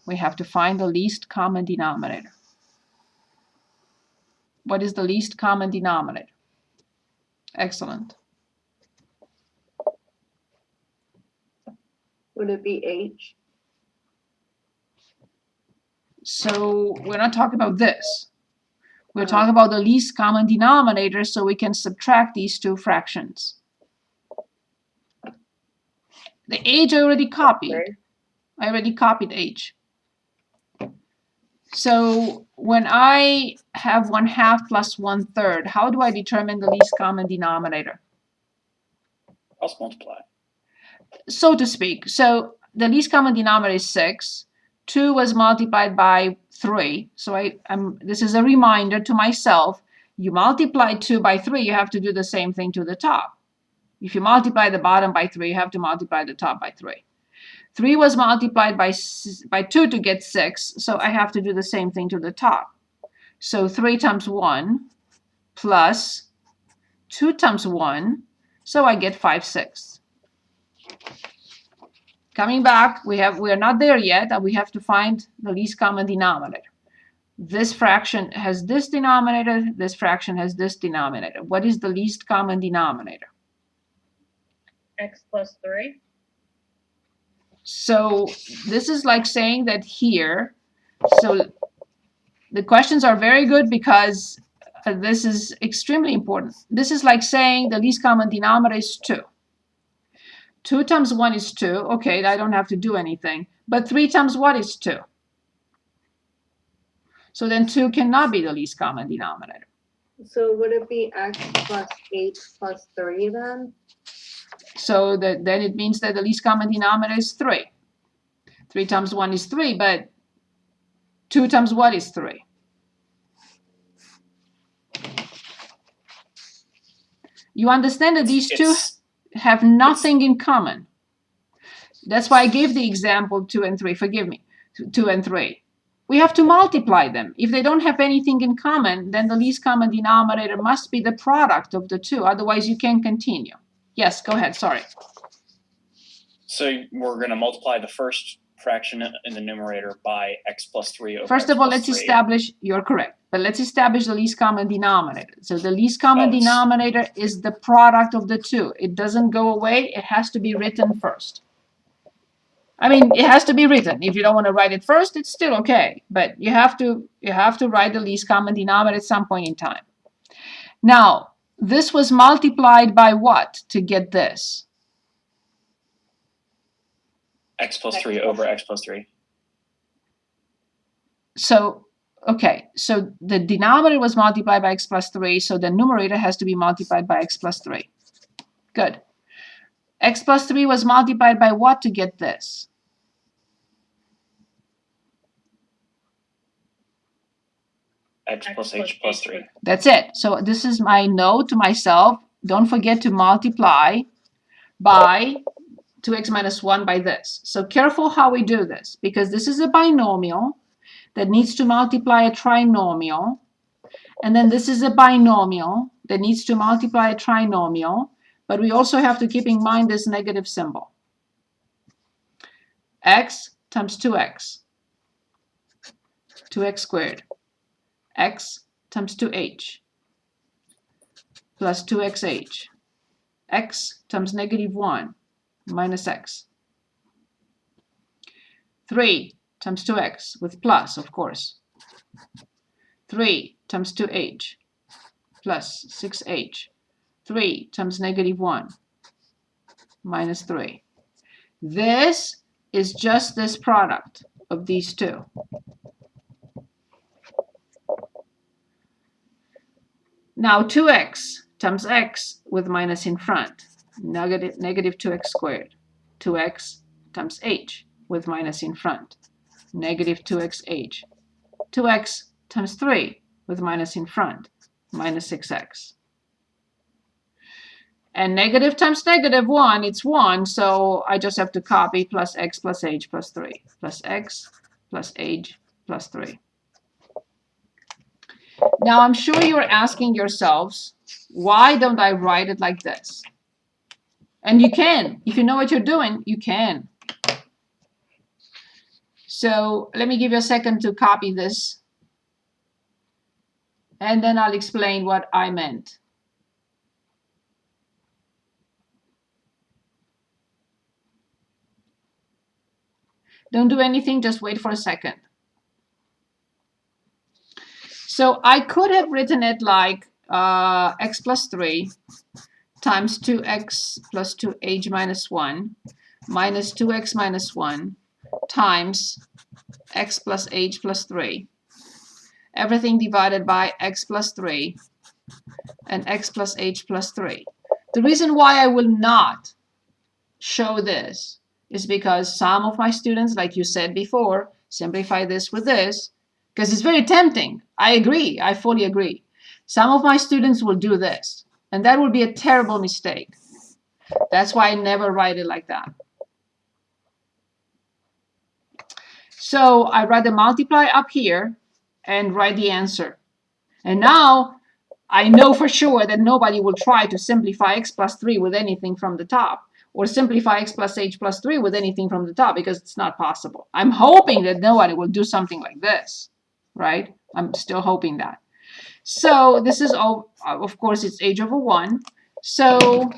We have to find the least common denominator. What is the least common denominator? Excellent. Would it be H? So we're not talking about this. We're talking about the least common denominator, so we can subtract these two fractions. The H I already copied. Okay. I already copied H. So when I have 1/2 plus 1/3, how do I determine the least common denominator? Cross multiply. So to speak. So the least common denominator is 6. 2 was multiplied by 3. So this is a reminder to myself. You multiply 2 by 3, you have to do the same thing to the top. If you multiply the bottom by 3, you have to multiply the top by 3. 3 was multiplied by 2 to get 6, so I have to do the same thing to the top. So 3 times 1 plus 2 times 1, so I get 5/6. Coming back, we are not there yet, and we have to find the least common denominator. This fraction has this denominator, this fraction has this denominator. What is the least common denominator? X plus 3. So this is like saying that here, so the questions are very good because this is extremely important. This is like saying the least common denominator is 2. 2 times 1 is 2. Okay, I don't have to do anything. But 3 times what is 2? So then 2 cannot be the least common denominator. So would it be X plus 8 plus 3 then? So then it means that the least common denominator is 3. 3 times 1 is 3, but 2 times what is 3? You understand that these two have nothing in common. That's why I gave the example 2 and 3. Forgive me, 2 and 3. We have to multiply them. If they don't have anything in common, then the least common denominator must be the product of the two. Otherwise, you can't continue. Yes, go ahead. Sorry. So we're going to multiply the first fraction in the numerator by x plus 3 over First x of all, plus let's 3. establish, you're correct, but let's establish the least common denominator. So the least common denominator is the product of the two. It doesn't go away. It has to be written first. I mean, it has to be written. If you don't want to write it first, it's still okay. But you have to write the least common denominator at some point in time. Now, this was multiplied by what to get this? X plus 3 over x plus 3. So, okay, so the denominator was multiplied by x plus 3, so the numerator has to be multiplied by x plus 3. Good. X plus 3 was multiplied by what to get this? X plus h plus 3. That's it. So this is my note to myself. Don't forget to multiply by 2x minus 1 by this. So careful how we do this, because this is a binomial that needs to multiply a trinomial. And then this is a binomial that needs to multiply a trinomial. But we also have to keep in mind this negative symbol. X times 2x. 2x squared. X times 2h plus 2xh. X times negative 1 minus x. 3 times 2x with plus, of course. 3 times 2h plus 6h. 3 times negative 1 minus 3. This is just this product of these two. Now 2x times x with minus in front. Negative 2x squared. 2x times h with minus in front. Negative 2xh. 2x times 3 with minus in front. Minus 6x. And negative times negative 1, it's 1, so I just have to copy plus x plus h plus 3. Plus x plus h plus 3. Now, I'm sure you're asking yourselves, why don't I write it like this? And you can. If you know what you're doing, you can. So let me give you a second to copy this, and then I'll explain what I meant. Don't do anything, just wait for a second. So I could have written it like x plus 3 times 2x plus 2h minus 1 minus 2x minus 1 times x plus h plus 3. Everything divided by x plus 3 and x plus h plus 3. The reason why I will not show this is because some of my students, like you said before, simplify this with this, because it's very tempting. I agree. I fully agree. Some of my students will do this, and that would be a terrible mistake. That's why I never write it like that. So I rather multiply up here and write the answer. And now I know for sure that nobody will try to simplify x plus 3 with anything from the top, or simplify x plus h plus 3 with anything from the top, because it's not possible. I'm hoping that nobody will do something like this, right? I'm still hoping that. So this is all, of course, it's h over 1. So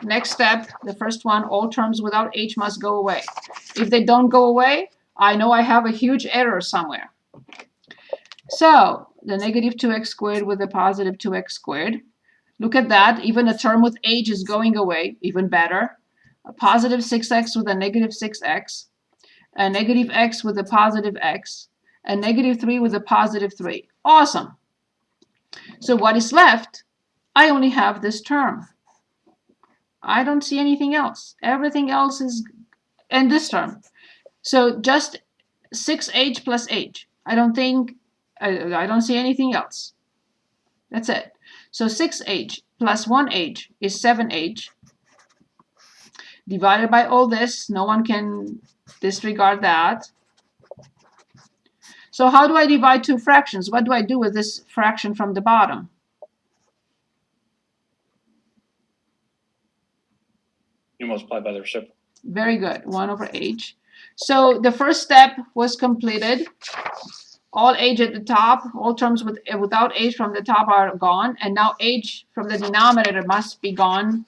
next step, the first one, all terms without h must go away. If they don't go away, I know I have a huge error somewhere. So the negative 2x squared with the positive 2x squared. Look at that. Even a term with h is going away, even better. A positive 6x with a negative 6x. A negative x with a positive x. A negative 3 with a positive 3. Awesome. So what is left? I only have this term. I don't see anything else. Everything else is in this term. So just 6h plus h. I don't see anything else. That's it. So 6h plus 1h is 7h. Divided by all this, no one can disregard that. So how do I divide two fractions? What do I do with this fraction from the bottom? You multiply by the reciprocal. Very good, 1 over h. So the first step was completed. All h at the top, all terms without h from the top are gone, and now h from the denominator must be gone